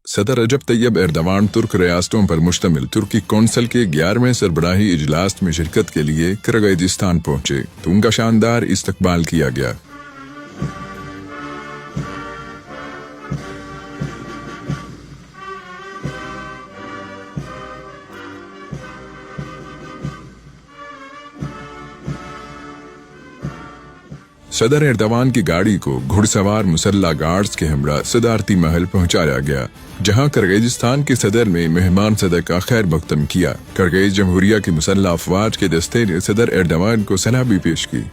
صدر رجب Tayyip Erdogan ترک ریاستوں پر مشتمل ترکی کونسل کے 11ویں سربراہی اجلاس میں شرکت کے لیے کرغیزستان پہنچے تو ان کا شاندار استقبال کیا گیا۔ صدر ایردوان کی گاڑی کو گھڑ سوار مسلح گارڈز کے ہمراہ صدارتی محل پہنچایا گیا، جہاں کرغیزستان کے صدر نے مہمان صدر کا خیر مقدم کیا۔ کرغیز جمہوریہ کی مسلح افواج کے دستے نے صدر ایردوان کو سلام بھی پیش کی۔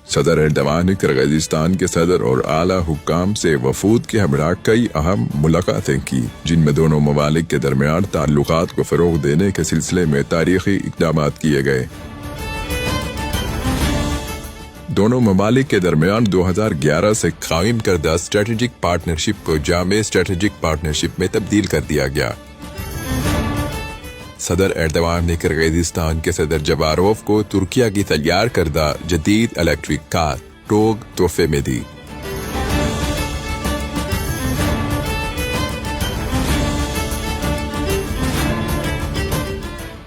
صدر ایردوان نے کرغیزستان کے صدر اور اعلیٰ حکام سے وفود کے ہمراہ کئی اہم ملاقاتیں کی، جن میں دونوں ممالک کے درمیان تعلقات کو فروغ دینے کے سلسلے میں تاریخی اقدامات کیے گئے۔ دونوں ممالک کے درمیان 2011 سے قائم کردہ اسٹریٹجک پارٹنرشپ کو جامع اسٹریٹجک پارٹنرشپ میں تبدیل کر دیا گیا۔ صدر ایردوان نے کرغیزستان کے صدر جباروف کو ترکیہ کی تیار کردہ جدید الیکٹرک کار ٹوگ تحفے میں دی۔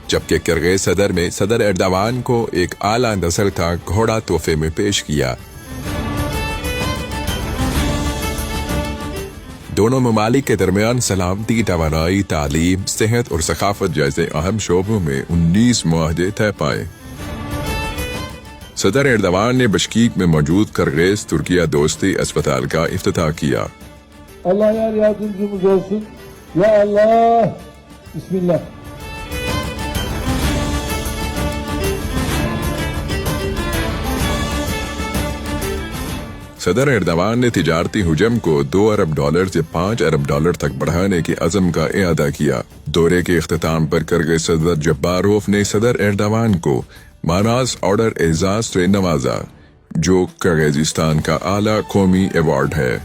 جبکہ کرغیز صدر میں صدر ایردوان کو ایک اعلیٰ نسل کا گھوڑا تحفے میں پیش کیا۔ دونوں ممالک کے درمیان سلامتی، توانائی، تعلیم، صحت اور ثقافت جیسے اہم شعبوں میں 19 معاہدے طے پائے۔ صدر ایردوان نے بشکیک میں موجود کرغیز ترکیہ دوستی اسپتال کا افتتاح کیا۔ Allah yar yardımcımız olsun. Ya Allah. Bismillah. صدر ایردوان نے تجارتی حجم کو $2 ارب سے $5 ارب تک بڑھانے کے عزم کا اعادہ کیا۔ دورے کے اختتام پر کرغیز صدر جباروف نے صدر ایردوان کو ماناس آرڈر اعزاز سے نوازا، جو کرغیزستان کا اعلیٰ قومی ایوارڈ ہے۔